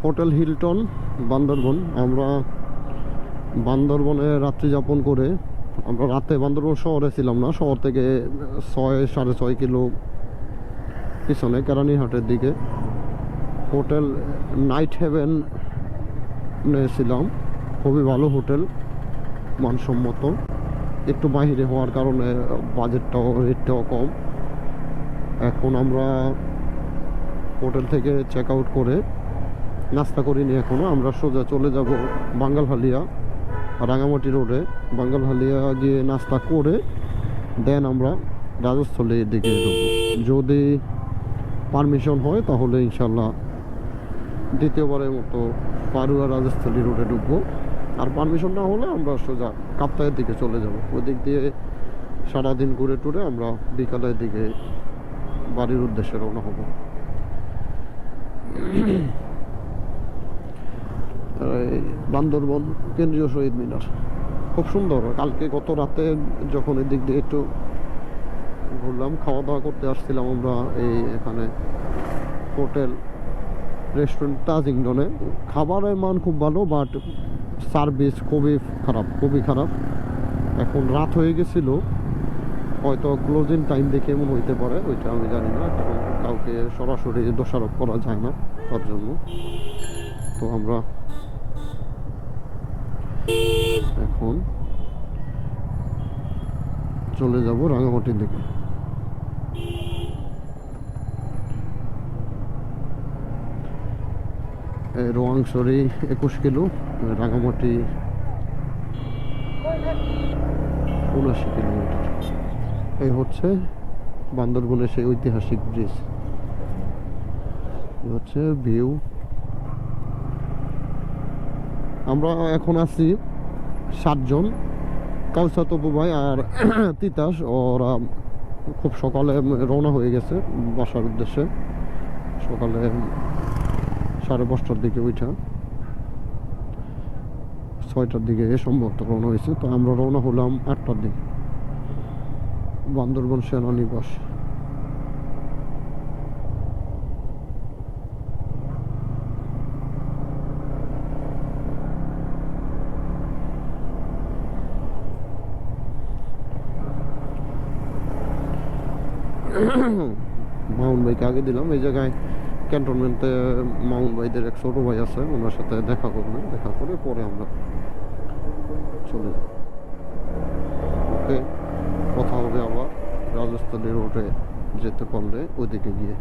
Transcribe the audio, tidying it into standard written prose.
Hotel Hilton Bandarban. আমরা বান্দরবনে রাত্রি যাপন করে আমরা রাতে বান্দরবন শহরে ছিলাম না, শহর থেকে 6-6.5 কিলো পিছনে কেরানীহাটের দিকে হোটেল নাইট হেভেন ছিলাম। খুবই ভালো হোটেল, মানসম্মত। একটু বাইরে হওয়ার কারণে বাজেটটাও রেটটাও কম। এখন আমরা হোটেল থেকে চেক আউট করে নাস্তা করিনি এখনও, আমরা সোজা চলে যাব বাঙ্গালহালিয়া রাঙামাটি রোডে। বাঙ্গালহালিয়া গিয়ে নাস্তা করে দেন আমরা রাজস্থলীর দিকে ঢুকবো। যদি পারমিশন হয় তাহলে ইনশাল্লাহ দ্বিতীয়বারের মতো পারুয়া রাজস্থলী রোডে ঢুকবো। আর পারমিশন না হলে আমরা সোজা কাপ্তায়ের দিকে চলে যাব। ওই দিক দিয়ে সারাদিন ঘুরে টুরে আমরা বিকালের দিকে বাড়ির উদ্দেশ্যে রওনা হব। বান্দরবন কেন্দ্রীয় শহীদ মিনার খুব সুন্দর। কালকে গত রাতে যখন এদিক দিয়ে একটু ঘুরলাম, খাওয়া দাওয়া করতে আসছিলাম আমরা এই এখানে হোটেল রেস্টুরেন্ট তাজিংডনে। খাবারের মান খুব ভালো, বাট সার্ভিস খুবই খারাপ। এখন রাত হয়ে গেছিল, হয়তো ক্লোজিং টাইম দেখে এমন হইতে পারে, ওইটা আমি জানি না। কারণ কাউকে সরাসরি দোষারোপ করা যায় না তার জন্য। তো আমরা এখন চলে যাব রাঙামাটির দিকে। Rowangchhari 21 kilo, Rangamati 79 kilometre. এই হচ্ছে বান্দরবনের সেই ঐতিহাসিক ব্রিজ। হচ্ছে ভিউ। আমরা এখন আছি 7 জন, কাউসাত অপু ভাই আর তিতাস। ওরা খুব সকালে রওনা হয়ে গেছে বাসার উদ্দেশ্যে, সকালে 5:30টার দিকে ওইটা 6টার দিকে সম্ভবত রওনা হয়েছে। তো আমরা রওনা হলাম 8টার দিকে বান্দরবন সেনানিবাস। মাউন্ট ভাইকে আগে দিলাম। এই জায়গায় ক্যান্টনমেন্টে মাউন্ট ভাইদের এক ছোট ভাই আছে, ওনার সাথে দেখা করবেন। দেখা করে পরে আমরা চলে যাব। ওকে, কথা হবে আবার রাজস্থলী রোডে যেতে পারলে ওইদিকে গিয়ে।